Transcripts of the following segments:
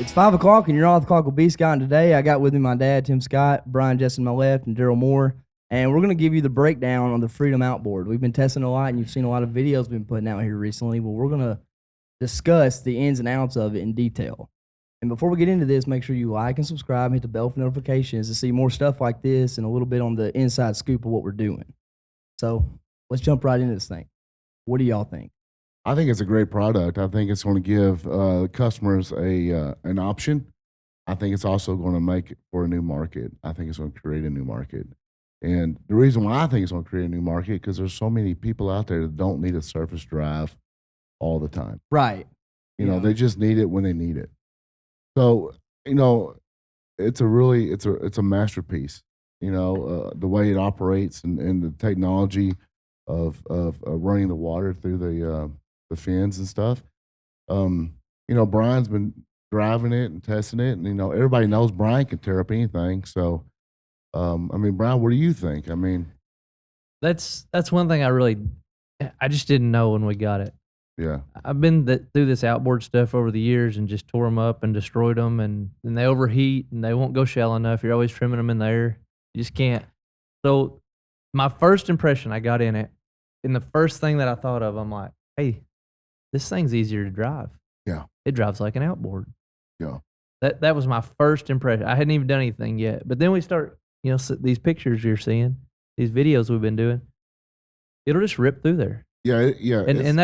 It's 5 o'clock, and you're on the clock with B Scott. And today, I got with me my dad, Tim Scott, Bryan Jesson on my left, and Darryl Moore. And we're going to give you the breakdown on the Freedom Outboard. We've been testing a lot, and you've seen a lot of videos we've been putting out here recently. But we're going to discuss the ins and outs of it in detail. And before we get into this, make sure you like and subscribe, hit the bell for notifications to see more stuff like this and a little bit on the inside scoop of what we're doing. So let's jump right into this thing. What do y'all think? I think it's a great product. I think it's going to give customers an option. I think it's also going to make it for a new market. I think it's going to create a new market. And the reason why I think it's going to create a new market, because there's so many people out there that don't need a surface drive all the time. Right. You know, they just need it when they need it. So, you know, it's a masterpiece, you know, the way it operates and the technology of running the water through the fins and stuff. You know, Bryan's been driving it and testing it, and you know, everybody knows Bryan can tear up anything. So, I mean, Bryan, what do you think? I mean, that's one thing I just didn't know when we got it. Yeah, I've been through this outboard stuff over the years and just tore them up and destroyed them, and they overheat and they won't go shallow enough. You're always trimming them in the air. You just can't. So, my first impression, I got in it, and the first thing that I thought of, I'm like, hey, this thing's easier to drive. Yeah. It drives like an outboard. Yeah. That was my first impression. I hadn't even done anything yet. But then we start, you know, these pictures you're seeing, these videos we've been doing, it'll just rip through there. Yeah, yeah. And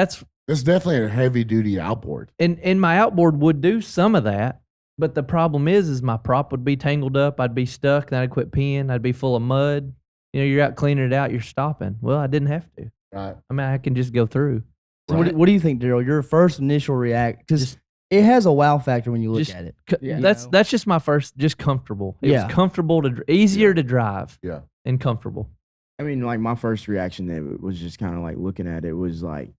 it's definitely a heavy duty outboard. And my outboard would do some of that, but the problem is my prop would be tangled up, I'd be stuck, then I'd quit peeing, I'd be full of mud. You know, you're out cleaning it out, you're stopping. Well, I didn't have to. Right. I mean, I can just go through. So what do you think, Darryl? Your first initial reaction, because it has a wow factor when you look at it. That's just my first, just comfortable. It was comfortable easier to drive. Yeah. And comfortable. I mean, like my first reaction that was just kind of like looking at it was like,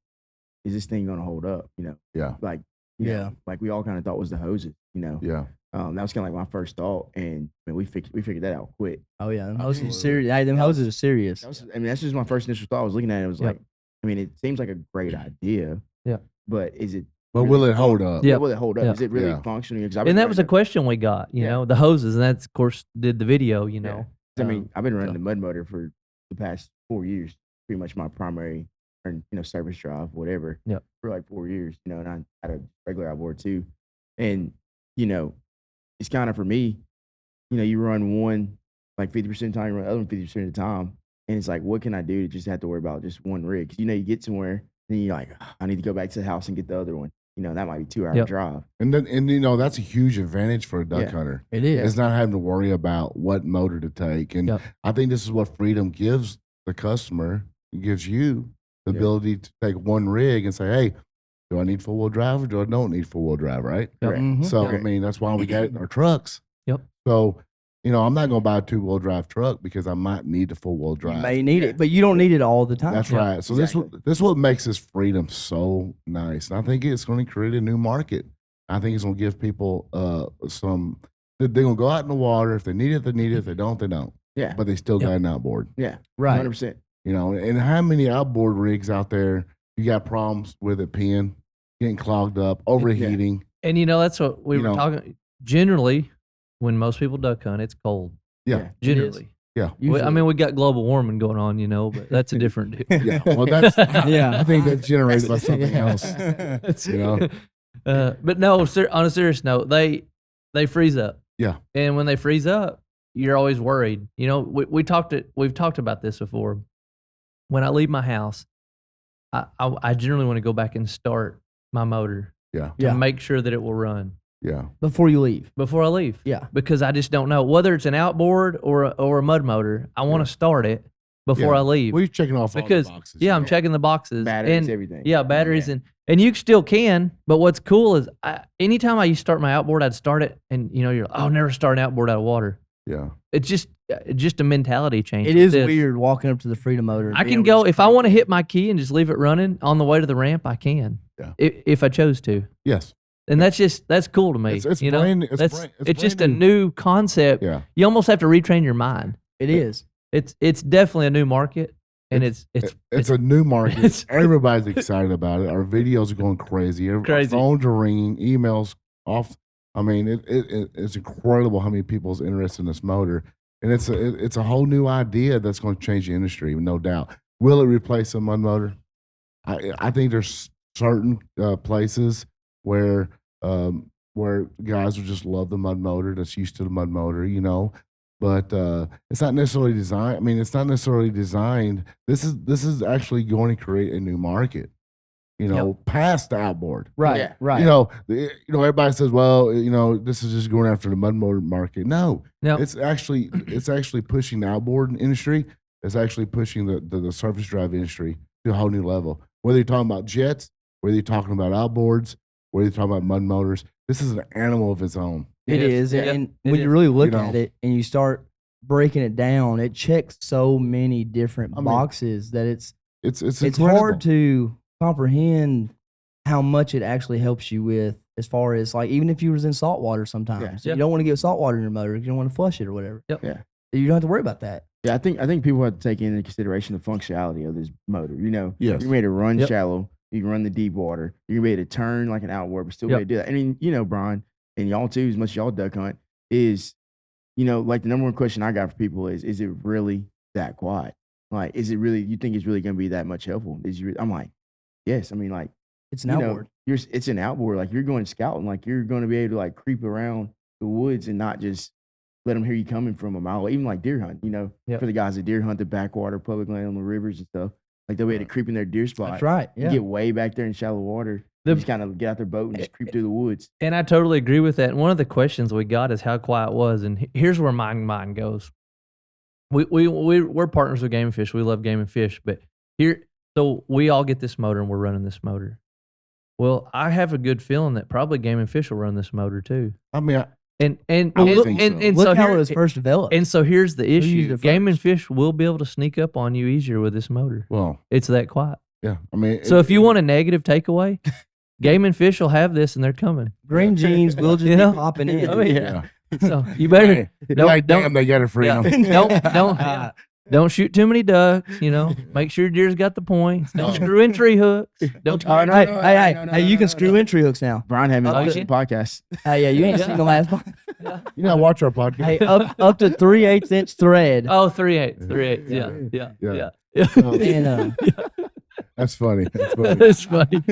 is this thing going to hold up? You know? Yeah. Like, you know, like we all kind of thought was the hoses, you know? Yeah. That was kind of like my first thought, and I mean, we figured that out quick. Oh yeah, them hoses are serious. Hey, them hoses are serious. I mean, that's just my first initial thought. I was looking at it. It was like, I mean, it seems like a great idea. Yeah. But is it? But will it hold up? Yeah. Will it hold up? Yeah. Is it really functioning? And that was a question we got. You know, the hoses, and that's of course did the video. You know. I mean, I've been running the Mudmotor for the past 4 years. Pretty much my primary, you know, service drive, whatever. Yeah. For like 4 years, you know, and I had a regular outboard too, and you know. It's kind of for me, you know, you run one like 50% of the time, you run the other one 50% of the time. And it's like, what can I do to just have to worry about just one rig? Because, you know, you get somewhere, then you're like, I need to go back to the house and get the other one. You know, that might be 2 hour drive. And you know, that's a huge advantage for a duck hunter. It is. It's not having to worry about what motor to take. And I think this is what Freedom gives the customer. It gives you the ability to take one rig and say, hey, do I need four-wheel drive or do I don't need four-wheel drive, right? So, I mean, that's why we got it in our trucks. Yep. So, you know, I'm not going to buy a two-wheel drive truck because I might need the four-wheel drive. You may need it, but you don't need it all the time. That's right. So this is what makes this Freedom so nice. And I think it's going to create a new market. I think it's going to give people they're going to go out in the water. If they need it, they need it. If they don't, they don't. Yeah. But they still got an outboard. Yeah. Right. 100%. You know, and how many outboard rigs out there, you got problems with it peeing, getting clogged up, overheating. And, you know, that's what we were talking. Generally, when most people duck hunt, it's cold. Yeah. Generally. Yeah. I mean, we got global warming going on, you know, but that's a different deal. Yeah. Well, that's, I think that's generated by something else. You know? But no, on a serious note, they freeze up. Yeah. And when they freeze up, you're always worried. You know, we've talked about this before. When I leave my house, I generally want to go back and start my motor. Yeah. To make sure that it will run. Yeah. Before you leave. Before I leave. Yeah. Because I just don't know. Whether it's an outboard or a Mudmotor, I want to start it before I leave. Well, you're checking off all the boxes. Yeah, I'm checking the boxes. Batteries, and, everything. Yeah, batteries. And you still can, but what's cool is anytime I used to start my outboard, I'd start it and, you know, you're like, I'll never start an outboard out of water. Yeah. It's just a mentality change. It is weird walking up to the Freedom Motor. I can go, if I want to hit my key and just leave it running on the way to the ramp, I can. Yeah. If I chose to. Yes. And that's cool to me. It's you know? it's just a new concept. Yeah. You almost have to retrain your mind. It is. It's definitely a new market. And it's a new market. Everybody's excited about it. Our videos are going crazy. Our phones are ringing, emails off I mean, it's incredible how many people's interested in this motor, and it's a whole new idea that's going to change the industry, no doubt. Will it replace a mud motor? I think there's certain places where guys will just love the mud motor, that's used to the mud motor, you know. But it's not necessarily designed. I mean, it's not necessarily designed. This is actually going to create a new market, you know, past the outboard. Right, Yeah. right. You know, everybody says, well, you know, this is just going after the mud motor market. No, Yep. it's actually pushing the outboard industry. It's actually pushing the surface drive industry to a whole new level. Whether you're talking about jets, whether you're talking about outboards, whether you're talking about mud motors, this is an animal of its own. It is. Yeah, And it when you is. really look You at know. it and you start breaking it down, it checks so many different I mean, boxes that it's It's hard incredible. to comprehend how much it actually helps you with, as far as like, even if you was in salt water sometimes, Yeah. you don't want to get salt water in your motor, you don't want to flush it or whatever. Yep. Yeah. You don't have to worry about that. Yeah, I think people have to take into consideration the functionality of this motor. You know, Yes. you're ready to run Yep. shallow, you can run the deep water, you're ready to turn like an outboard, but still Yep. ready to do that. I mean, you know, Brian, and y'all too, as much as y'all duck hunt, is, you know, like the number one question I got for people is it really that quiet? Like, is it really, you think it's really going to be that much helpful? I'm like, yes. I mean, like, It's an you outboard. know, it's an outboard. Like, you're going scouting, like you're going to be able to like creep around the woods and not just let them hear you coming from a mile away. Even like deer hunt, you know, Yep. for the guys that deer hunt the backwater, public land on the rivers and stuff. Like they'll be able to creep in their deer spot. That's right. You Yeah. get way back there in shallow water. The- You just kind of get out their boat and just creep through the woods. And I totally agree with that. And one of the questions we got is how quiet it was. And here's where my mind goes. We're partners with Game and Fish. We love Game and Fish. But so we all get this motor and we're running this motor. Well, I have a good feeling that probably Game and Fish will run this motor too. I mean, And I would think so. and Look so how here- it was first developed. and so here's the used issue. it Game and first? Fish will be able to sneak up on you easier with this motor. well, It's that quiet. yeah. I mean, So if you want a negative takeaway, Game and Fish will have this and they're coming. Green jeans will just You know? be popping in. I mean, yeah. So you better You're like, damn, they got it free. yeah, don't shoot too many ducks. You know, make sure your deer's got the points. Don't screw in tree hooks. Don't. Oh, no, Hey, no, hey, no, no, hey, no, you no, can no, screw no. in tree hooks now. Brian haven't Oh, watched yeah. the podcast. Hey, yeah, you ain't seen the last one. You know, watch our podcast. Hey, up to 3/8" thread. Oh, 3/8. Yeah, yeah, Yeah. yeah. And That's funny. That's funny. That's funny.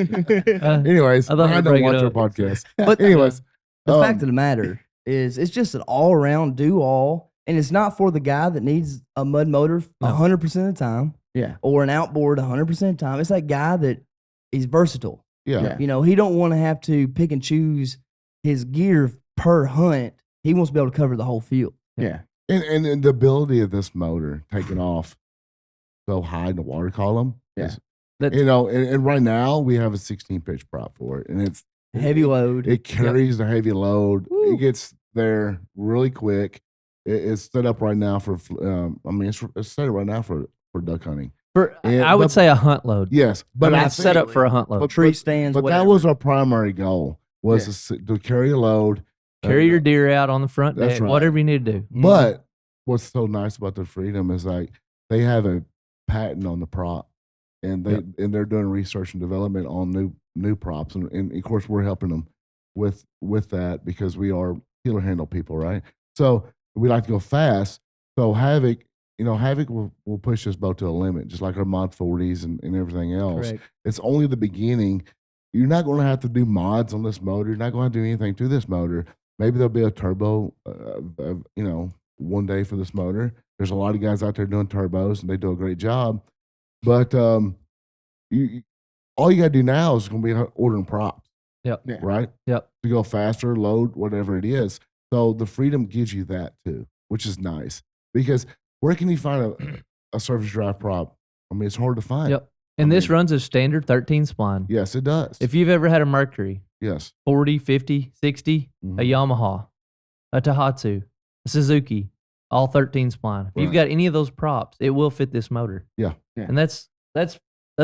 Anyways, I thought I I'd don't bring it watch our up. podcast. but Anyways, the fact of the matter is, it's just an all-around do-all, and it's not for the guy that needs a mud motor No. 100% of the time, Yeah. or an outboard 100% of the time. It's that guy that is versatile. yeah. Yeah. You know, he don't want to have to pick and choose his gear per hunt. He wants to be able to cover the whole field. Yeah. And the ability of this motor taking off so high in the water column. Yeah. is- That's- you know, and right now we have a 16 pitch prop for it, and it's Heavy load. It carries the heavy load. Woo. It gets there really quick. It's set up right now for. I mean, it's set up right now for duck hunting. Yeah, I would but- say a hunt load. Yes, But but I it's set think- up for a hunt load. but- Tree stands, But whatever. that was our primary goal, was Yeah. to carry a load. Carry your deer out on the front That's deck, right. whatever you need to do. But what's so nice about the Freedom is like they have a patent on the prop, and they're doing research and development on new props, and of course we're helping them with that because we are killer handle people, right? So we like to go fast. So Havoc, Havoc will push this boat to a limit, just like our Mod 40s and everything else. Correct. It's only the beginning. You're not going to have to do mods on this motor. You're not going to do anything to this motor. Maybe there'll be a turbo, one day for this motor. There's a lot of guys out there doing turbos, and they do a great job. But all you got to do now is going to be ordering props. Yep. Yeah. Right? Yep. To go faster, load, whatever it is. So the Freedom gives you that too, which is nice. Because where can you find a surface drive prop? I mean, it's hard to find. Yep. And I this mean- runs a standard 13 spline. Yes, it does. If you've ever had a Mercury, yes. 40, 50, 60, Mhm. a Yamaha, a Tohatsu, a Suzuki, all 13 spline. If you've Right. got any of those props, it will fit this motor. Yeah. Yeah. And that's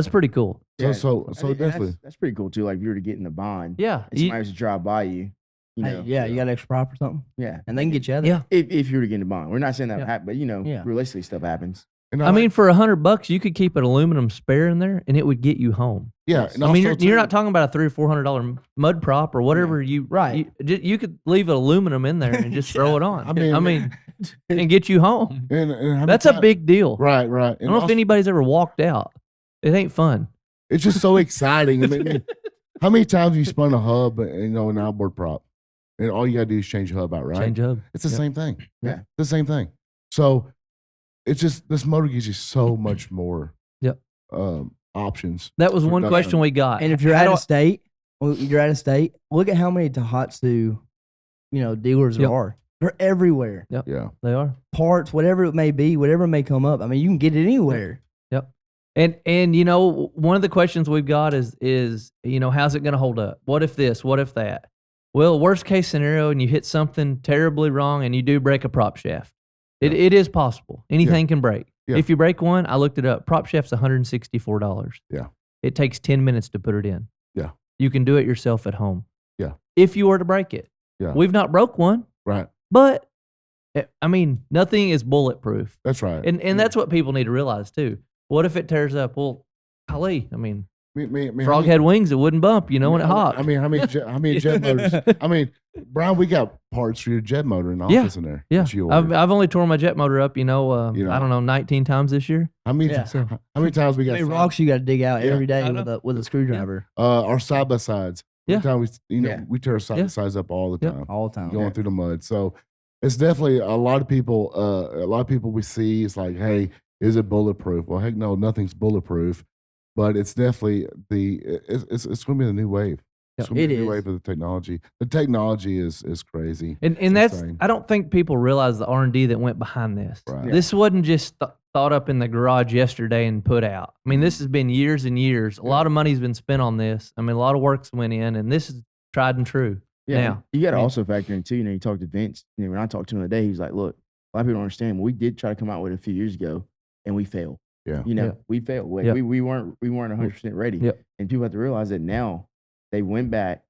pretty cool. So I so think definitely. that's pretty cool too. Like if you were to get in the bond, Yeah. and somebody was to drive by you, Hey, yeah, you got an extra prop or something, yeah. and they can get you out of there. Yeah. If you were to get in the bond, we're not saying that Yeah. happen, but Yeah. realistically, stuff happens. And I mean, for $100, you could keep an aluminum spare in there, and it would get you home. yeah. And I mean, also, you're too, not talking about a $300 or $400 mud prop or whatever you Right. You could leave aluminum in there and just throw it on. I mean, and get you home. and how many That's a times- big deal. right. I don't know if anybody's ever walked out. It ain't fun. It's just so exciting. I mean, how many times you spun a hub, an outboard prop, and all you gotta do is change the hub out, right? Change hub. It's the Yep. same thing. Yeah. It's the same thing. So it's just this motor gives you so much more. Yep. Options. That was one Production. question we got. And if you're How out do of state, look at how many Tohatsu, dealers there Yep. are. They're everywhere. Yeah. They are. Parts, whatever it may be, whatever may come up. I mean, you can get it anywhere. Yep. And one of the questions we've got is how's it going to hold up? What if this? What if that? Well, worst case scenario, and you hit something terribly wrong, and you do break a prop shaft. It is possible. Anything can break. Yeah. If you break one, I looked it up. Prop shaft's $164. Yeah. It takes 10 minutes to put it in. Yeah. You can do it yourself at home. Yeah. If you were to break it. Yeah. We've not broke one, Right. but I mean, nothing is bulletproof. That's right. And that's what people need to realize too. What if it tears up? Well, golly, I mean, Me, frog had wings, it wouldn't bump, when it hopped. I mean, how many jet motors? I mean, Brian, we got parts for your jet motor in the Yeah. office in there. Yeah, that you ordered. I've only torn my jet motor up, I don't know, 19 times this year. How many? Yeah. How many times we How got? many rocks you got to dig out Yeah. every day I know. with a screwdriver Our side by sides. Yeah. Every time Yeah. we tear our side by sides up all the Yeah. time, all the time. going through the mud. So it's definitely a lot of people. A lot of people we see. It's like, hey, is it bulletproof? Well, heck no, nothing's bulletproof. But it's definitely it's going to be the new wave. It's going to be It the new is. wave of the technology. The technology is crazy. And It's that's, insane. I don't think people realize the R&D that went behind this. Right. Yeah. This wasn't just thought up in the garage yesterday and put out. I mean, this has been years and years. A lot of money's been spent on this. I mean, a lot of work's went in, and this is tried and true. Yeah, Now, you got to I mean- also factor in too. You talk to Vince. When I talked to him today, he was like, "Look, a lot of people don't understand. We did try to come out with it a few years ago, and we failed. Yeah. Yeah. We failed. Yeah. We weren't 100% ready. Yep. And people have to realize that now. They went back.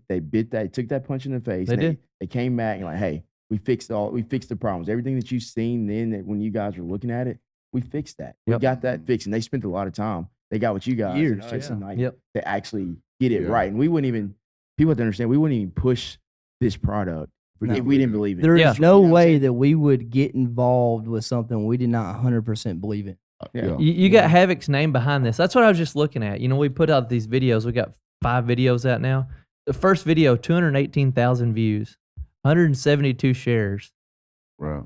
They bit that. Took that punch in the face. They and did. They came back and like, hey, we fixed the problems. Everything that you've seen then that when you guys were looking at it, we fixed that. We Yep. got that fixed, and they spent a lot of time. They got what you guys Years. and us and like Yep. to actually get it Yeah. right. And we wouldn't even. People have to understand. We wouldn't even push this product No. if we didn't believe it. There is Yeah. no You know what I'm way saying? that we would get involved with something we did not 100% believe in. Yeah. You got Havoc's name behind this. That's what I was just looking at. We put out these videos. We got 5 videos out now. The first video, 218,000 views, 172 shares, Right.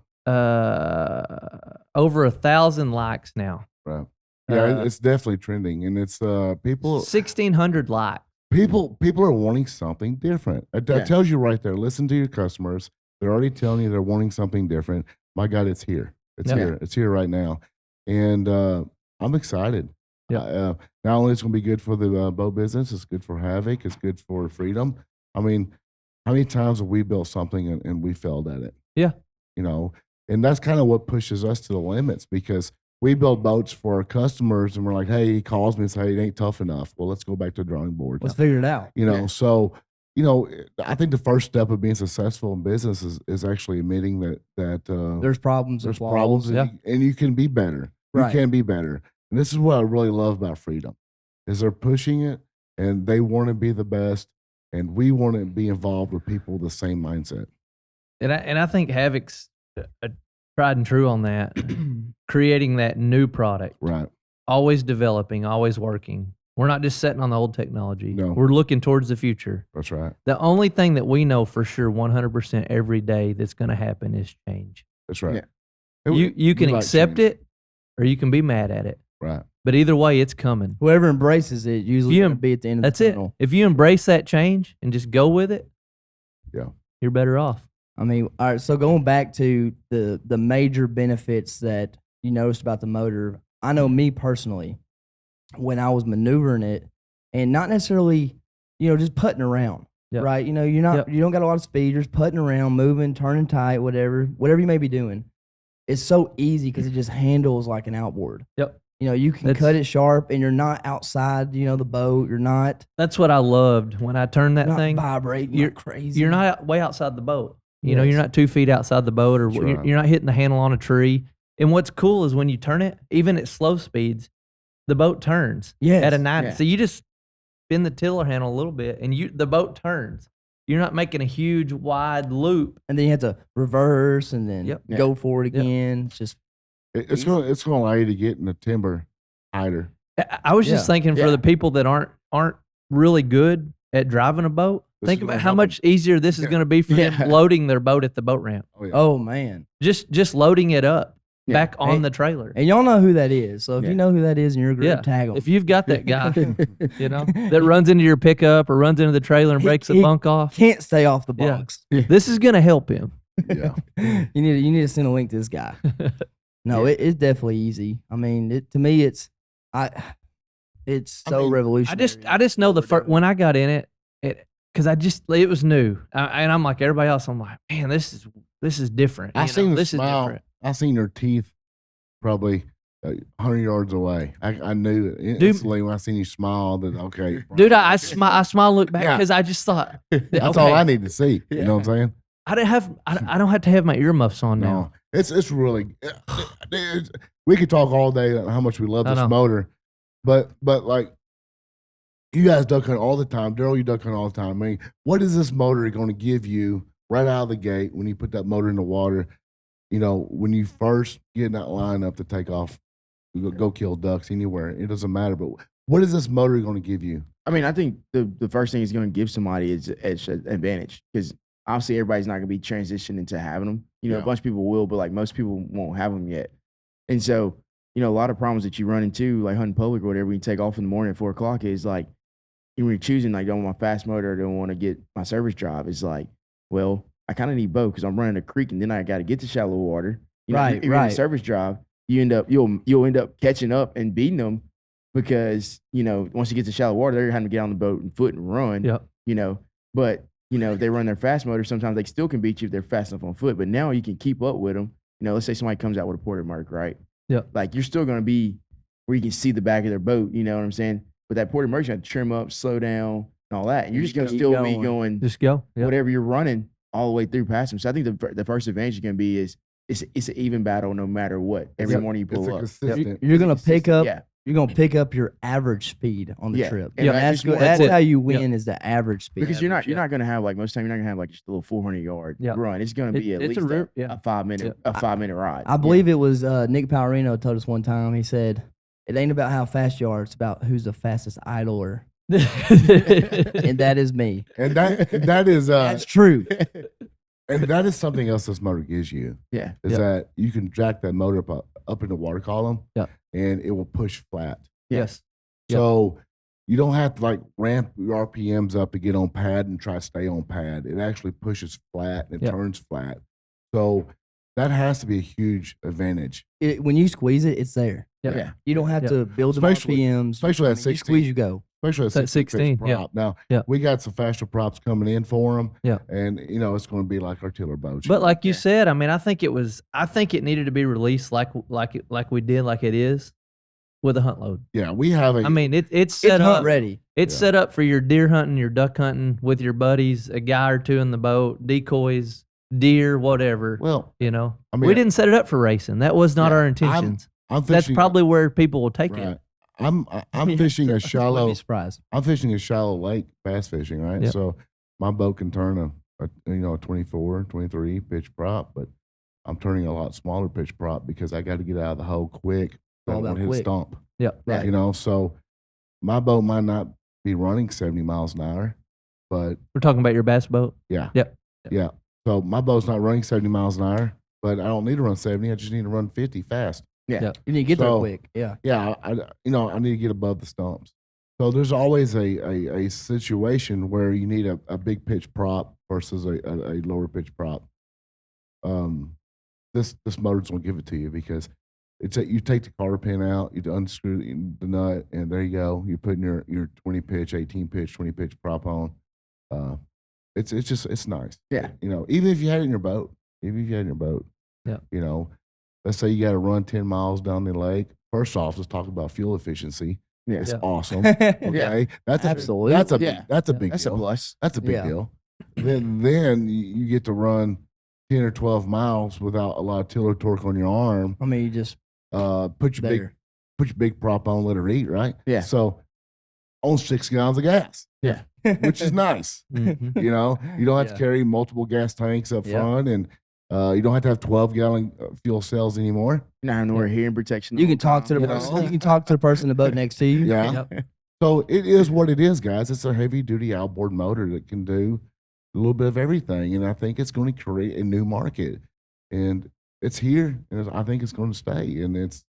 over 1,000 likes now, Right. Yeah, Uh, it's definitely trending, and it's people 1,600 likes. people are wanting something different. That Yeah. tells you right there. Listen to your customers. They're already telling you they're wanting something different. My God, it's here. It's Yep. here. It's here right now, and I'm excited. Yep. Not only it's going to be good for the boat business, it's good for Havoc. It's good for Freedom. I mean, how many times have we built something and we failed at it? Yeah. And that's kind of what pushes us to the limits because we build boats for our customers and we're like, hey, he calls me and says, hey, it ain't tough enough. Well, let's go back to the drawing board. Let's figure it out. So, I think the first step of being successful in business is actually admitting that There's problems. there's flaws. problems Yeah. and you can be better. Right. You can be better. And this is what I really love about Freedom is they're pushing it and they want to be the best and we want to be involved with people with the same mindset. And I think Havoc's tried and true on that, creating that new product, Right. always developing, always working. We're not just sitting on the old technology. No. We're looking towards the future. That's right. The only thing that we know for sure 100% every day that's going to happen is change. That's right. Yeah. And You we can like accept change. it or you can be mad at it. Right. But either way, it's coming. Whoever embraces it usually You going to em- be at the end of That's the it. tunnel. If you embrace that change and just go with it, Yeah. you're better off. I mean, all right. So going back to the major benefits that you noticed about the motor, I know me personally, when I was maneuvering it, and not necessarily, just putting around, Yep. right? You Yep. don't got a lot of speed. You're just putting around, moving, turning tight, whatever you may be doing. It's so easy because it just handles like an outboard. Yep. You can That's- cut it sharp, and you're not outside, the boat. You're not That's what I loved when I turned that not thing. vibrating. You're- like crazy. You're not way outside the boat. Yes. You're not 2 feet outside the boat, or That's you're, right. you're not hitting the handle on a tree. And what's cool is when you turn it, even at slow speeds, the boat turns at a 90. Yeah. So you just spin the tiller handle a little bit, and the boat turns. You're not making a huge wide loop. And then you have to reverse and then Yep. go for it again. It's just It's going to allow you to get in the timber tighter. I was just Yeah. thinking for Yeah. the people that aren't really good at driving a boat, This think is about gonna how help much easier this is Yeah. going to be for Yeah. them loading their boat at the boat ramp. Oh yeah. oh man. Just loading it up Yeah. back on Hey, the trailer. And y'all know who that is. So if Yeah. you know who that is in your group, Yeah. tag them. If you've got that guy, you know, that runs into your pickup or runs into the trailer and breaks the He- bunk off, Can't stay off the Yeah. box. this is going to help him. Yeah. you need to send a link to this guy. No, it's definitely easy. I mean, to me, it's so mean, revolutionary. I just know the first when I got in it because it was new, and I'm like everybody else. I'm like, man, this is different. I you know, seen the this is smile. different. I seen her teeth probably 100 yards away. I knew it instantly when I seen you smile that okay, Dude, I smile, look back Yeah. because I just thought that's okay, all I need to see. You know what I'm saying? I don't have to have my earmuffs on now. No, it's really. We could talk all day on how much we love I this know. motor, but like you guys duck hunt all the time. Darryl, you duck hunt all the time. I mean, what is this motor going to give you right out of the gate when you put that motor in the water? You know, when you first get in that line up to take off, you go kill ducks anywhere. It doesn't matter. But what is this motor going to give you? I mean, I think the first thing it's going to give somebody is an advantage because obviously everybody's not going to be transitioning into having them. You know, Yeah. a bunch of people will, but like most people won't have them yet. And so, you know, a lot of problems that you run into, like hunting public or whatever, when you take off in the morning at 4 o'clock is like, when you're choosing, like, don't want my fast motor or don't want to get my service drive, it's like, well, I kind of need both because I'm running a creek and then I got to get to shallow water. You know, Right, if you're in a right. service drive, you'll end up catching up and beating them because, you know, once you get to shallow water, they're having to get on the boat and foot and run. Yep. You know, but you know, if they run their fast motor, sometimes they still can beat you if they're fast enough on foot. But now you can keep up with them. You know, let's say somebody comes out with a porter mark, right? Yep. Like you're still going to be where you can see the back of their boat. You know what I'm saying? But that porter mark, you have to trim up, slow down, and all that. And you're just going to Keep still going. be going Just go. Yep. whatever you're running all the way through past them. So I think the first advantage is going to be is it's an even battle no matter what. Every It's a- morning you It's pull a up. consistent. You're gonna pick up. Yeah. You're gonna pick up your average speed on the Yeah. trip. And And I that's just good. want- That's that's it. how you win is the average speed. Because you're Average, not going to have like most time you're not going to have like just a little 400-yard Yeah. run. It's going to be at It's least yeah. a 5-minute ride. I believe it was Nick Palorino told us one time. He said, "It ain't about how fast you are; it's about who's the fastest idler." And that is me. And that is That's true. and that is something else this motor gives you Yeah. is Yep. that you can jack that motor up in the water column, Yep. and it will push flat. Yes. Yep. So you don't have to like ramp your RPMs up to get on pad and try to stay on pad. It actually pushes flat and it Yep. turns flat. So that has to be a huge advantage, When you squeeze it, it's there. Yep. Yeah. You don't have Yep. to build the Especially- RPMs. especially I at mean, you 16. squeeze, you go. especially at It's at 16 16, yeah. prop. Now Yeah. we got some faster props coming in for them. Yeah. And you know it's going to be like our tiller boats. But like you Yeah. said, I mean, I think it needed to be released like we did, like it is with a hunt load. yeah, we have a. I mean, it's It's set hunt up. ready. It's Yeah. set up for your deer hunting, your duck hunting with your buddies, a guy or two in the boat, decoys, deer, whatever. well, You know, I mean, we didn't set it up for racing. That was not Yeah, our intentions. I'm That's fishing. probably where people will take right. it. I'm fishing a Wouldn't shallow. be surprised. I'm fishing a shallow lake bass fishing, right? Yep. So my boat can turn a 24, 23 pitch prop, but I'm turning a lot smaller pitch prop because I got to get out of the hole quick. I All don't about hit a quick. stump, Yep. Right. you know. So my boat might not be running 70 miles an hour, but We're talking about your bass boat. yeah, Yep. yeah. So my boat's not running 70 miles an hour, but I don't need to run 70. I just need to run 50 fast. Yeah. Yep. You need to get there So- quick. Yeah. Yeah, I need to get above the stumps. So there's always a situation where you need a big pitch prop versus a lower pitch prop. This motor's gonna give it to you because you take the cotter pin out, you unscrew the nut, and there you go. You're putting your 20 pitch, 18 pitch, 20 pitch prop on. It's nice. Yeah. You know, even if you had it in your boat, Yeah. you know, let's say you got to run 10 miles down the lake. First off, let's talk about fuel efficiency. Yeah. It's Yeah. awesome. Yeah. Okay, that's Absolutely. That's a Yeah. that's a Yeah. big That's a deal. plus. That's a big Yeah. deal. Then you get to run 10 or 12 miles without a lot of tiller torque on your arm. I mean, you just Put your big prop on, let her eat, right? Yeah. So on 6 gallons of gas. Yeah. Which is nice. Mhm. You know, you don't have Yeah. to carry multiple gas tanks up Yeah. front, and you don't have to have 12-gallon fuel cells anymore. You're not having to wear hearing protection. you the can whole talk to the time, person. know? You can talk to the person in the boat next to you. Yeah. Yep. So it is what it is, guys. It's a heavy-duty outboard motor that can do a little bit of everything, and I think it's going to create a new market, and it's here, and I think it's going to stay, and it's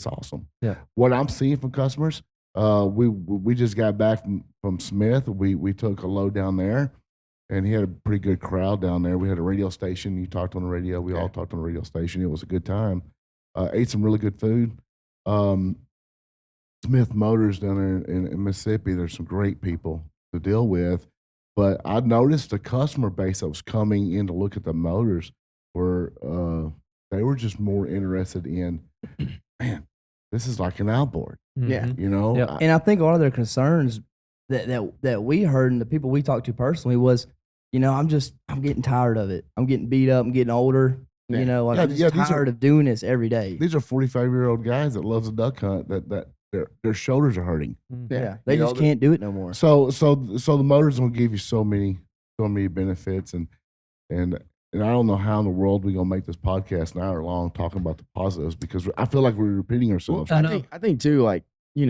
awesome. Yeah. What I'm seeing from customers, we just got back from Smith. We took a load down there, and he had a pretty good crowd down there. We had a radio station. You talked on the radio. We all talked on the radio station. It was a good time. Ate some really good food. Smith Motors down there in Mississippi, there's some great people to deal with. But I noticed the customer base that was coming in to look at the motors were they were just more interested in, man, this is like an outboard, Yeah. Mhm. you know? Yep. And I think one of their concerns that we heard and the people we talked to personally was, I'm getting tired of it. I'm getting beat up. I'm getting older. Yeah. Like Yeah, I'm just yeah, these are- tired of doing this every day. These are 45-year-old guys that loves a duck hunt that their shoulders are hurting. Mhm. Yeah. They You know, just can't do it no more. So the motor's gonna give you so many benefits, and I don't know how in the world we're gonna make this podcast an hour long talking about the positives, because I feel like we're repeating ourselves. I I know. think too, like, when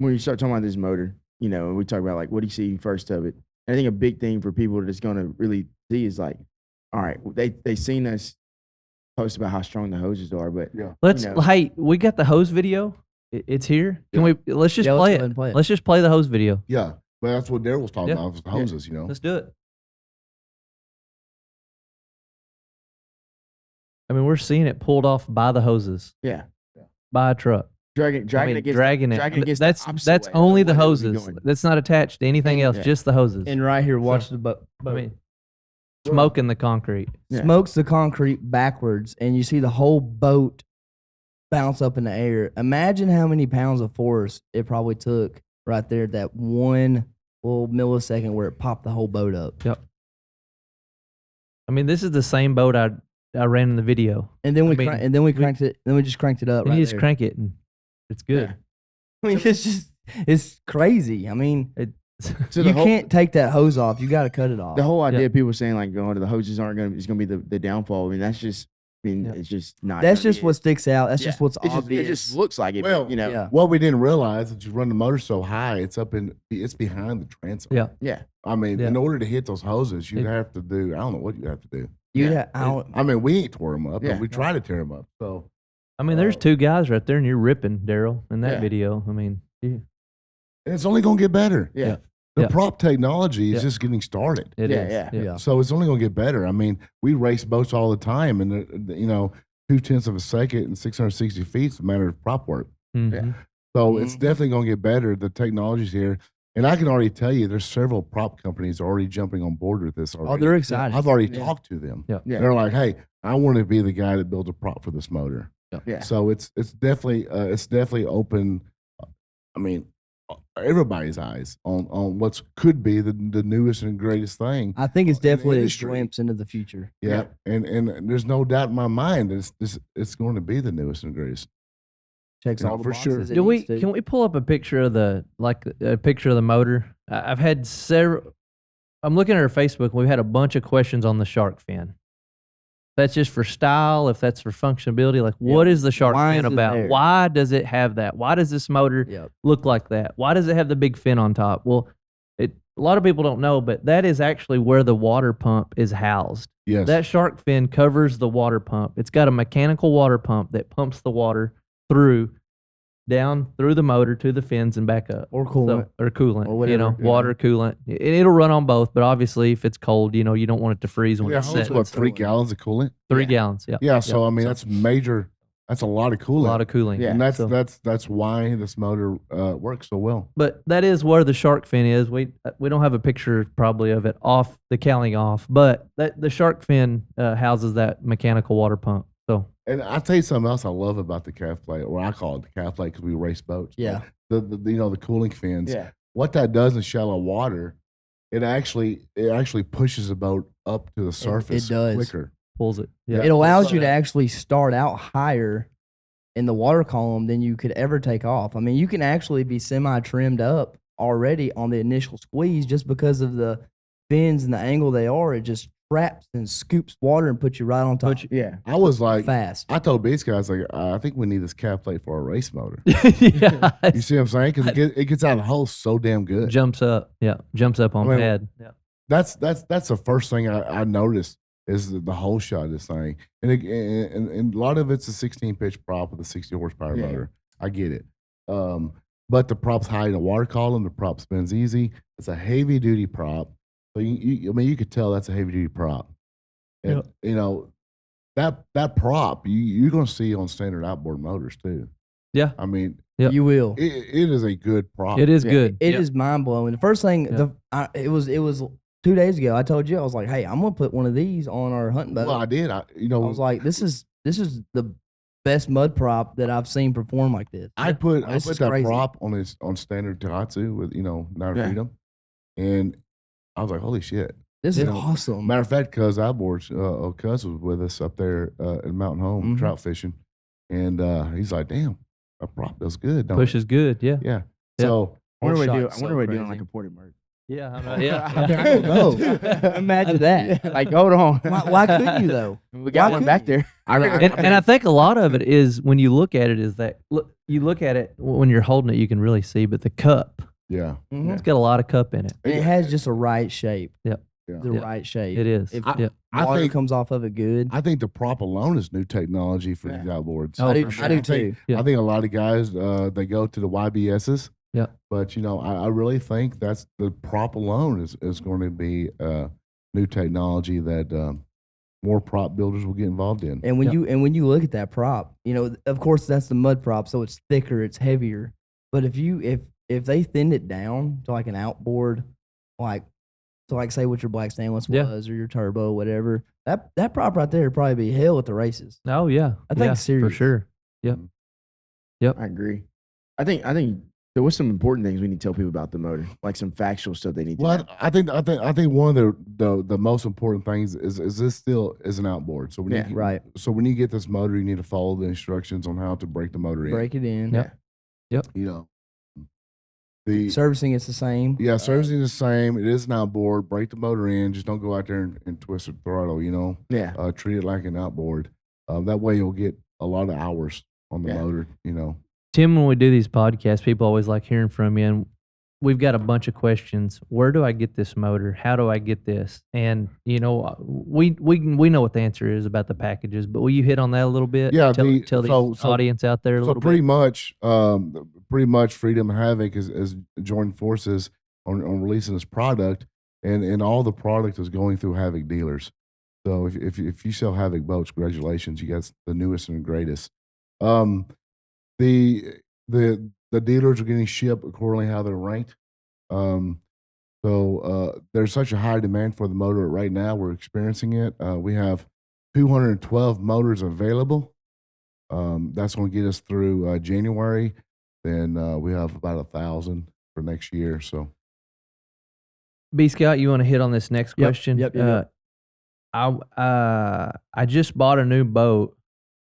you start talking about this motor, and we talk about like what do you see first of it. I think a big thing for people that's going to really see is like, all right, they seen us post about how strong the hoses are, but Let's know. hey, we got the hose video. It's here. Can we? Let's just Yeah, let's play go it. ahead and play it. Let's just play the hose video. Yeah, but that's what Darryl was talking Yeah. about, was the hoses, Let's do it. I mean, we're seeing it pulled off by the hoses, yeah, by a truck. dragging I mean, against dragging it. dragging against That's the opposite that's way only of the where it would be hoses. going. That's not attached to anything else. Yeah. Just the hoses. And right here, watch the boat. I mean, smoking the concrete. Yeah. Smokes the concrete backwards, and you see the whole boat bounce up in the air. Imagine how many pounds of force it probably took right there, that one little millisecond where it popped the whole boat up. Yep. I mean, this is the same boat I ran in the video. And then we mean, cranked it. Then we just cranked it up. And Right you just there. crank it, and it's good. Yeah. I mean, it's crazy. I mean, So you can't take that hose off. You got to cut it off. The whole idea Yeah. of people saying like, "Oh, the hoses aren't going to," is going to be the downfall. I mean, that's just. Yeah. It's just not. That's gonna just be what it. sticks out. That's Yeah. just what's It just, obvious. it just looks like it. Well, yeah. What we didn't realize is you run the motor so high, it's behind the transom. Yeah. Yeah. I mean, Yeah. in order to hit those hoses, you'd Yeah. have to do, I don't know what you have to do. Yeah. I don't- I mean, we ain't tore them up, Yeah. but we try to tear them up. So I mean, there's two guys right there, and you're ripping Darryl in that Yeah. video. I mean, and it's only going to get better. Yeah. The Yeah. prop technology is Yeah. just getting started. it Yeah, is. yeah. Yeah. So it's only going to get better. I mean, we race boats all the time, and 0.2 of a second and 660 feet is a matter of prop work. Mhm. So it's Mhm. definitely going to get better. The technology's here, and I can already tell you, there's several prop companies already jumping on board with this. Oh, Already. they're excited. I've already Yeah. talked to them. Yeah. Yeah. They're like, "Hey, I want to be the guy that builds a prop for this motor." Yeah. So it's definitely open. I mean, everybody's eyes on what's could be the newest and greatest thing. I think it's in the definitely a industry. glimpse into the future. Yeah, and there's no doubt in my mind that it's going to be the newest and greatest. Checks No, all the for sure. boxes it Do we? needs to. Can we pull up a picture of the motor? I've had several. I'm looking at her Facebook. And we've had a bunch of questions on the shark fin. That's just for style. If that's for functionality, like what is the shark Why fin is it about? there? Why does it have that? Why does this motor Yep. look like that? Why does it have the big fin on top? Well, a lot of people don't know, but that is actually where the water pump is housed. Yes. That shark fin covers the water pump. It's got a mechanical water pump that pumps the water down through the motor to the fins and back up. Or coolant. Or coolant. Or whatever, yeah. Water coolant. It'll run on both, but obviously if it's cold, you don't want it to freeze when yeah, it's how much, set. what, 3 gallons of coolant? 3 Yeah. gallons. Yeah. Yeah. So Yeah. I mean, So- that's major. That's a lot of A coolant. lot of cooling. Yeah. and that's So- that's why this motor works so well. But that is where the shark fin is. We don't have a picture probably of it off the cowling off, but the shark fin houses that mechanical water pump. So And I'll tell you something else I love about the calf plate, or I call it the calf plate because we race boats. Yeah. The cooling fins. Yeah. What that does in shallow water, it actually pushes the boat up to the surface does. quicker. pulls it. Yeah. It allows you to actually start out higher in the water column than you could ever take off. I mean, you can actually be semi-trimmed up already on the initial squeeze just because of the fins and the angle they are. It just traps and scoops water and puts you right on top. Yeah. I was like, Fast. I told these guys, like, I think we need this cap plate for our race motor. Yeah. You see what I'm saying? Because it gets out of the hole so damn good. Jumps up. Yeah. Jumps up on I mean, pad. Yeah. That's the first thing I noticed is the whole shot of this thing, and a lot of it's a 16 pitch prop with a 60 horsepower Yeah. motor. I get it, but the prop's high in the water column. The prop spins easy. It's a heavy duty prop, so you could tell that's a heavy duty prop, and you know that prop you're going to see on standard outboard motors too. Yeah. I mean, Yep. You will. it is a good prop. It is Yeah. good. It Yep. is mind blowing. The first thing, Yeah. it was 2 days ago. I told you, I was like, "Hey, I'm gonna put one of these on our hunting boat." Well, I did. I was like, "This is the best mud prop that I've seen perform like this." I put This is that crazy. prop on standard Tohatsu with now Yeah. Freedom, and I was like, holy shit. This is You know, awesome. Matter of fact, Cuz Outboards, Cuz was with us up there at Mountain Home Mhm. trout fishing, and he's like, damn, that prop does good. Don't Push it? is good. Yeah. Yeah. Yeah. So I wonder what Whole they do. shot's I wonder so what they do on crazy. like a ported merc. Yeah. I know. I Yeah. don't know. Imagine that. Like, hold on. Why couldn't you though? We got Why one back couldn't there. And I think a lot of it is when you look at it is that you look at it when you're holding it, you can really see, but the cup, yeah. Mhm. it's got a lot of cup in it. And it has just a right shape. Yep. Yeah. The Yep. right shape. It is. If Yep. I water think- comes off of it good. I think the prop alone is new technology for these outboards. Oh, I do, for sure. I do I think- too. Yeah. I think a lot of guys they go to the YBSs. Yeah. But I really think that's the prop alone is going to be new technology that more prop builders will get involved in. And when Yep. you look at that prop, of course that's the mud prop, so it's thicker, it's heavier. But if they thinned it down to like an outboard, like say what your black stainless Yeah. was or your turbo, whatever, that prop right there would probably be hell at the races. Oh yeah. I think Yeah, serious. for sure. I agree. I think there was some important things we need to tell people about the motor, like some factual stuff they need to know. Well, I think one of the most important things is this still is an outboard. So when Yeah. you Right. So when you get this motor, you need to follow the instructions on how to break the motor in. Break it in. Yep. The Servicing it's the same. yeah, servicing is the same. It is an outboard. Break the motor in. Just don't go out there and twist the throttle. Yeah. Treat it like an outboard. That way you'll get a lot of hours on the Yeah. motor. Tim, when we do these podcasts, people always like hearing from you, and we've got a bunch of questions. Where do I get this motor? How do I get this? And we know what the answer is about the packages, but will you hit on that a little bit? Yeah, tell the so- audience out there a So little pretty bit. much, Freedom and Havoc is joined forces on releasing this product, and all the product is going through Havoc dealers. So if you sell Havoc boats, congratulations, you got the newest and greatest. The dealers are getting shipped accordingly how they're ranked. So there's such a high demand for the motor right now. We're experiencing it. We have 212 motors available. That's going to get us through January. Then we have about 1,000 for next year. So B Scout, you want to hit on this next Yep, question? yep. I just bought a new boat,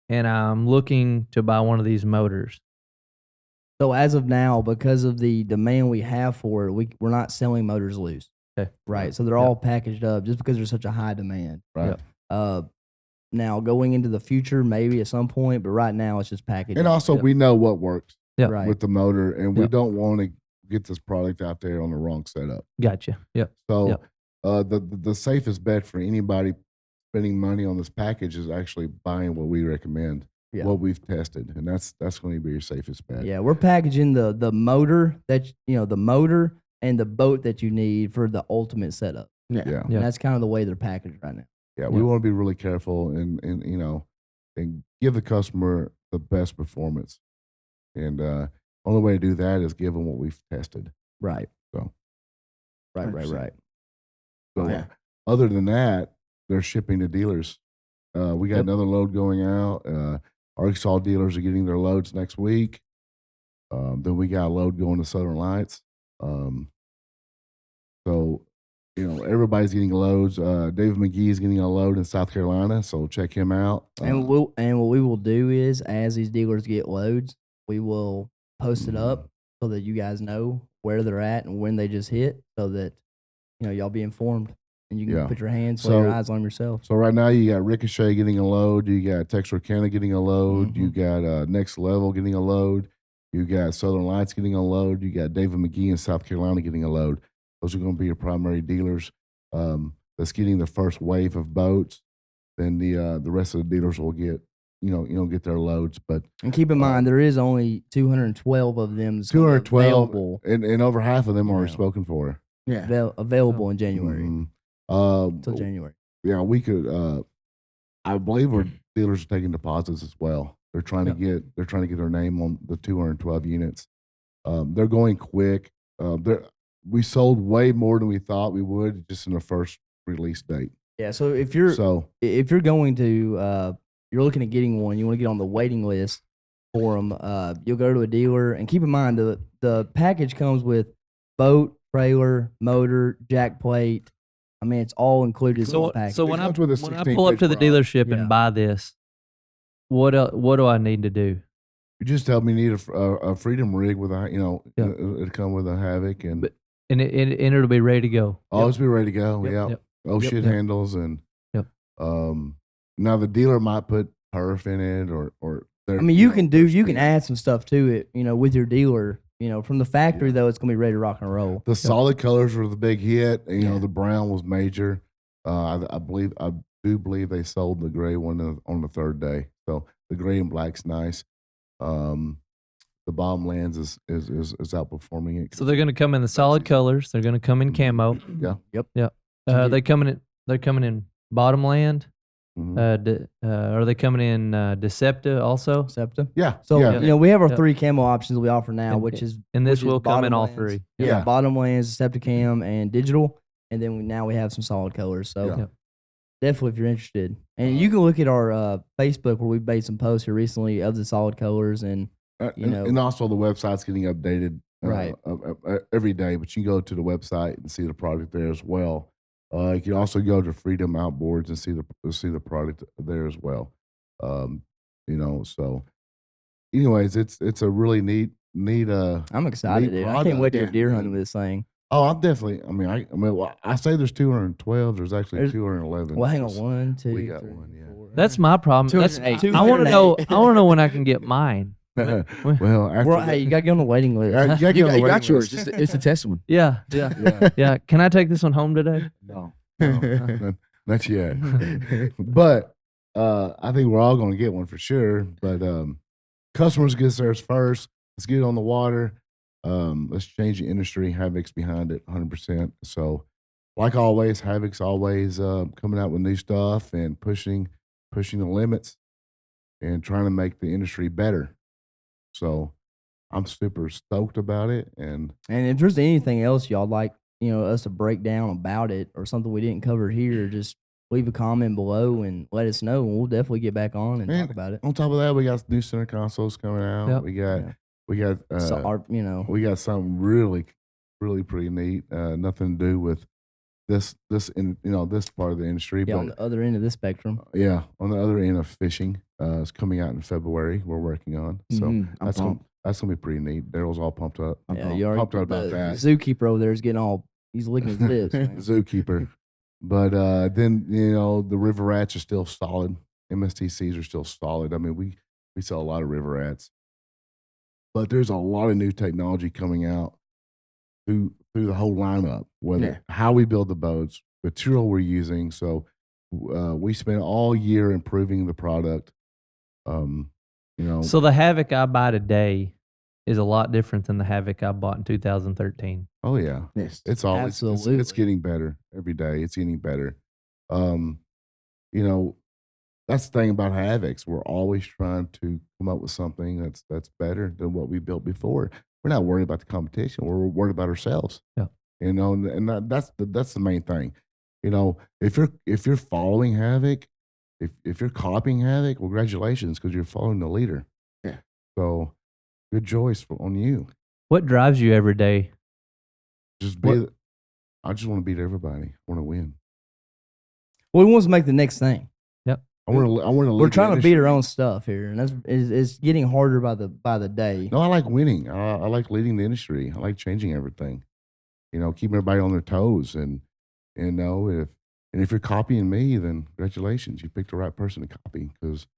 and I'm looking to buy one of these motors. So as of now, because of the demand we have for it, we're not selling motors loose. Okay. Right. So they're all packaged up just because there's such a high demand. right. Yep. Now going into the future, maybe at some point, but right now it's just packaged. And up. also we know what works Yeah. Right. with the motor, and we Yep. don't want to get this product out there on the wrong setup. Gotcha. Yep. So Yep. the safest bet for anybody spending money on this package is actually buying what we recommend, Yeah. what we've tested, and that's going to be your safest bet. Yeah, we're packaging the motor the motor and the boat that you need for the ultimate setup. Yeah. Yeah. Yeah. And that's kind of the way they're packaged right now. Yeah, we want to be really careful and give the customer the best performance. And only way to do that is give them what we've tested. Right. So. Right. 100%. So Yeah. other than that, they're shipping to dealers. We got Yep. another load going out. Arkansas dealers are getting their loads next week. Then we got a load going to Southern Lights. So everybody's getting loads. David McGee is getting a load in South Carolina, so check him out. And what we will do is, as these dealers get loads, we will post it up so that you guys know where they're at and when they just hit, so that y'all be informed and you can put your hands, lay your eyes on them yourself. So right now you got Ricochet getting a load, you got Texarkana getting a load, you got Next Level getting a load, you got Southern Lights getting a load, you got David McGee in South Carolina getting a load. Those are going to be your primary dealers. That's getting the first wave of boats. Then the rest of the dealers will get get their loads. But and keep in mind, there is only 212 of them. 212, available, and over half of them are spoken for. Yeah, available in January. Till January. Yeah, we could. I believe our dealers are taking deposits as well. They're trying to get their name on the 212 units. They're going quick. We sold way more than we thought we would just in the first release date. Yeah. So if you're going to you're looking at getting one, you want to get on the waiting list for them. You'll go to a dealer, and keep in mind the package comes with boat, trailer, motor, jack plate. I mean, it's all included in the package. So when I pull up to the dealership and buy this, what do I need to do? You just tell me you need a Freedom rig with it'll come with a Havoc and it'll be ready to go. Always be ready to go. Shit handles and now the dealer might put perf in it or you can add some stuff to it, with your dealer. From the factory though, it's gonna be ready to rock and roll. The solid colors were the big hit. The brown was major. I do believe they sold the gray one on the third day. So the gray and black's nice. The bottom lands is outperforming it. So they're gonna come in the solid colors. They're gonna come in camo. Yeah. Yep. They're coming in bottom land. Are they coming in Decepta also? Decepta. Yeah. So we have our 3 camo options that we offer now, which will come in all 3. Yeah, bottom lands, Decepta cam, and digital, and then now we have some solid colors. So definitely, if you're interested, and you can look at our Facebook where we've made some posts here recently of the solid colors, and and also the website's getting updated every day. But you can go to the website and see the product there as well. You can also go to Freedom Outboards and see the product there as well. So anyways, it's a really neat. I'm excited, dude. I can't wait to go deer hunting with this thing. Oh, I'm definitely. I say there's 212. There's actually 211. Well, hang on, 1, 2, we got 3, 1. Yeah. 4. That's my problem. I want to know. I want to know when I can get mine. Well, you gotta get on the waiting list. You got yours. It's a test one. Yeah. Can I take this one home today? No, not yet. But I think we're all going to get one for sure. But customers get theirs first. Let's get it on the water. Let's change the industry. Havoc's behind it 100%. So, like always, Havoc's always coming out with new stuff and pushing the limits and trying to make the industry better. So I'm super stoked about it. And if there's anything else y'all like, us to break down about it or something we didn't cover here, just leave a comment below and let us know, and we'll definitely get back on and talk about it. On top of that, we got new center consoles coming out. Yep. We got something really, really pretty neat. Nothing to do with this part of the industry. Yeah, but on the other end of the spectrum. Yeah, on the other end of fishing. It's coming out in February. We're working on. So that's gonna be pretty neat. Daryl's all pumped up. You pumped up about that. Zookeeper over there is getting all. He's licking his lips. Zookeeper. But then the river rats are still solid. MSTCs are still solid. I mean, we sell a lot of river rats, but there's a lot of new technology coming out through the whole lineup. Whether how we build the boats, material we're using. So we spent all year improving the product. So the Havoc I buy today is a lot different than the Havoc I bought in 2013. Oh yeah, yes, it's always it's getting better every day. It's getting better. That's the thing about Havocs. We're always trying to come up with something that's better than what we built before. We're not worried about the competition. We're worried about ourselves. Yeah, and that's the main thing. If you're following Havoc, if you're copying Havoc, well, congratulations, because you're following the leader. Yeah. So, good choice on you. What drives you every day? Just be I just want to beat everybody. I want to win. Well, we want to make the next thing. I want to. We're trying to beat our own stuff here, and it's getting harder by the day. No, I like winning. I like leading the industry. I like changing everything. Keeping everybody on their toes, and if you're copying me, then congratulations, you picked the right person to copy, because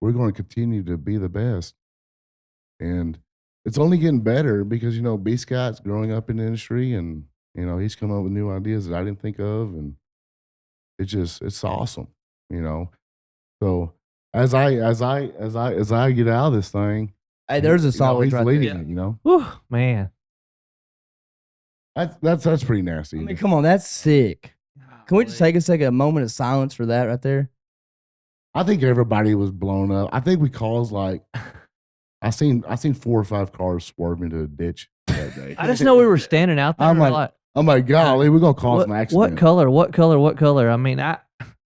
we're going to continue to be the best, and it's only getting better because B Scott's growing up in the industry, and he's come up with new ideas that I didn't think of, and it's awesome. So as I get out of this thing, Hey, there's a solid he's right leading there. it. Whew, man. That's pretty nasty. I mean, come on, that's sick. Can we just take a moment of silence for that right there? I think everybody was blown up. I think we caused I seen 4 or 5 cars swerve into a ditch that day. I just know we were standing out there. I'm like, golly, we're gonna cause an accident. What color? I mean,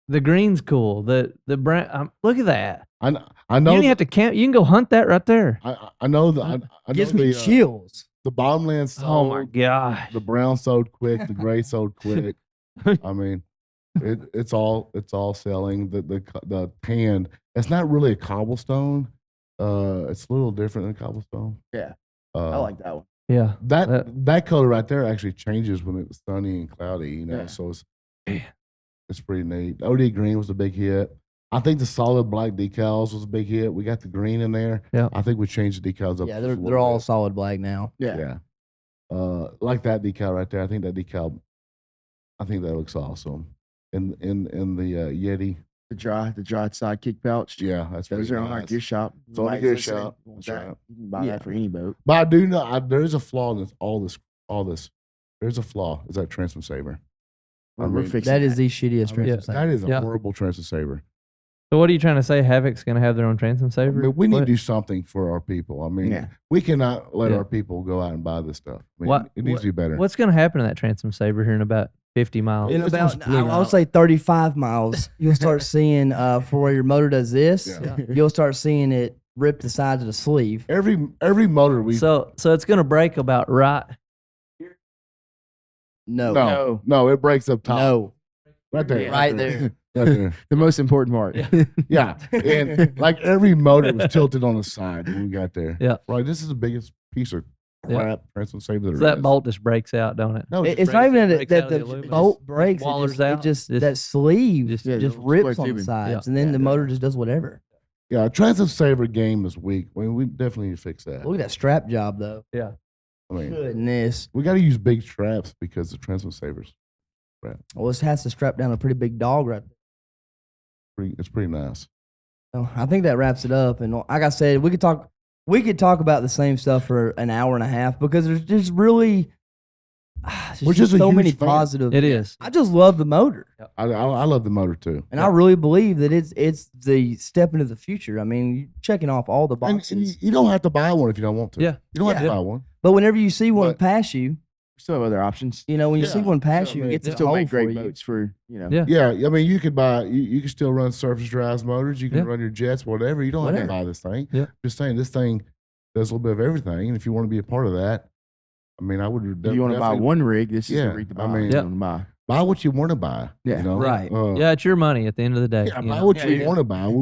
the green's cool. The brown. Look at that. I know. You don't even have to camp. You can go hunt that right there. I know that. I Gives know me chills. The bottomland sold. Oh my gosh. The brown sold quick. The gray sold quick. I mean, it's all selling. The tan. It's not really a cobblestone. It's a little different than cobblestone. Yeah. I like that one. Yeah. That color right there actually changes when it's sunny and cloudy. Yeah. So it's pretty neat. OD green was a big hit. I think the solid black decals was a big hit. We got the green in there. Yeah. I think we changed the decals up. Yeah, just a they're little all bit. solid black now. Yeah. Like that decal right there. I think that decal. I think that looks awesome. In the Yeti. The dry side kick pouch. Yeah, that's Those pretty are on our nice. gear shop. It's on the Mike's gear listening. shop. Want That's that? right. You can buy that for any boat. But I do know there's a flaw in all this. There's a flaw. Is that transom saver? We're fixing That is the shittiest I mean, transom saver. that is a Yeah. horrible transom saver. So what are you trying to say? Havoc's going to have their own transom I saver? mean, we need to What? do something for our people. I mean, Yeah. we cannot let Yeah. our people go out and buy this stuff. I mean, What- it needs to be better. What's going to happen to that transom saver here in about 50 miles? In It's gonna about, split I'll out. say 35 miles, you'll start seeing for where your motor does this, Yeah. you'll start seeing it rip the sides of the sleeve. Every motor we So it's going to break about right. no, it breaks up top. No. Right there. Yeah. Right there. Right there. The most important part. Yeah. And like every motor was tilted on the side when we got there. Yeah. Right. This is the biggest piece of Yeah. crap transom saver So there that is. bolt just breaks out, don't it? No, It's breaks- not even breaks that out of the the aluminum. bolt Just breaks. wallers It out. just Just- that sleeve just- Yeah, just the square rips on the tubing. sides, Yeah. and then Yeah, the it motor does. just does whatever. yeah, transom saver game is weak. I mean, we definitely need to fix that. Look at that strap job though. Yeah. I mean, Goodness. we got to use big straps because the transom savers. Well, this has to strap down a pretty big dog right there. It's pretty nice. So I think that wraps it up. And like I said, we could talk about the same stuff for an hour and a half because there's just really We're just a so huge many fan. positives. It is. I just love the motor. I love the motor too. And I really believe that it's the step into the future. I mean, you're checking off all the And boxes. you don't have to buy one if you don't want to. Yeah. You don't have to Yeah. buy one. But whenever you see one But- pass you, We still have other options. you know, when you Yeah. see one pass So, you, I mean, it's To a still hole make for great you. boats for, Yeah. Yeah, I mean, you could buy. You can still run surface drives motors. You can Yeah. run your jets, whatever. You don't have Whatever. to buy this thing. Yeah. Just saying, this thing does a little bit of everything. And if you want to be a part of that, I mean, I would. If you want to buy one rig, this is Yeah, the rig to buy. I mean- You Yeah. want to buy. buy what you want to buy. Yeah. You know? Right. Yeah, it's your money at the end of the day. Yeah, you buy know? what Yeah, you yeah. want to buy.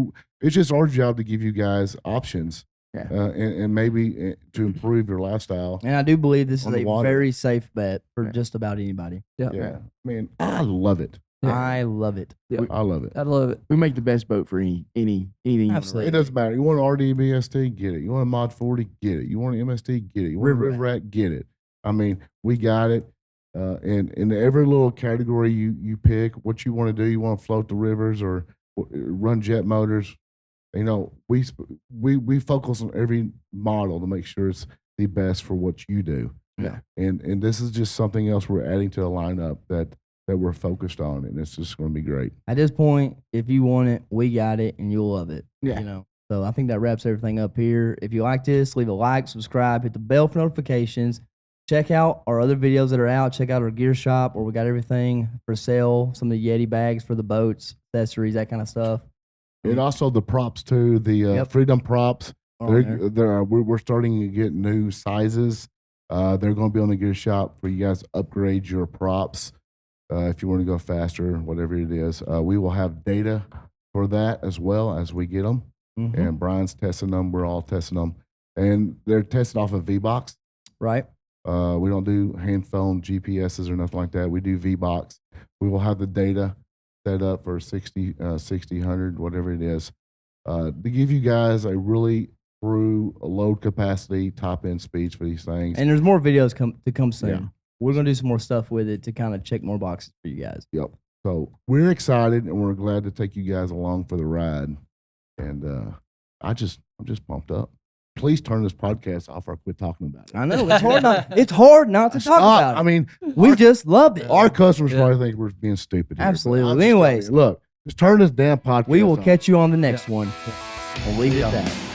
It's just our job to give you guys options, Yeah. and maybe to improve your lifestyle. And I do believe this is On the a water. very safe bet for Yeah. just about anybody. Yeah. Yeah, I mean, I love it. Yeah. I love it. I love it. I love it. We make the best boat for anything. You wanna Absolutely. It doesn't matter. You want an RDBST, get it. You want a Mod 40, get it. You want an MST, get it. You want River a River Rat, get it. I mean, we got it. And in every little category you pick, what you want to do, you want to float the rivers or run jet motors. You know, we focus on every model to make sure it's the best for what you do. Yeah. And this is just something else we're adding to the lineup that we're focused on, and it's just going to be great. At this point, if you want it, we got it, and you'll love it. Yeah. You know. So I think that wraps everything up here. If you like this, leave a like, subscribe, hit the bell for notifications. Check out our other videos that are out. Check out our gear shop where we got everything for sale. Some of the Yeti bags for the boats, accessories, that kind of stuff. And also the props too, the Yep. Freedom props. Are on there. We're starting to get new sizes. They're going to be on the gear shop for you guys to upgrade your props if you want to go faster, whatever it is. We will have data for that as well as we get them. Mhm. And Brian's testing them. We're all testing them. And they're tested off of V-Box. Right. We don't do hand phone GPSs or nothing like that. We do V-Box. We will have the data set up for 60, 100, whatever it is, to give you guys a really true load capacity, top end speeds for these things. And there's more videos to come soon. Yeah. We're gonna do some more stuff with it to kind of check more boxes for you guys. Yep. So we're excited and we're glad to take you guys along for the ride. And I'm just pumped up. Please turn this podcast off or quit talking about it. I know it's hard not to talk about it. I mean, We just love it. our customers probably think we're being stupid here, but Absolutely. I'm just Anyways. telling you, look, just turn this damn podcast We will off. catch you on the next one. We'll leave it at that.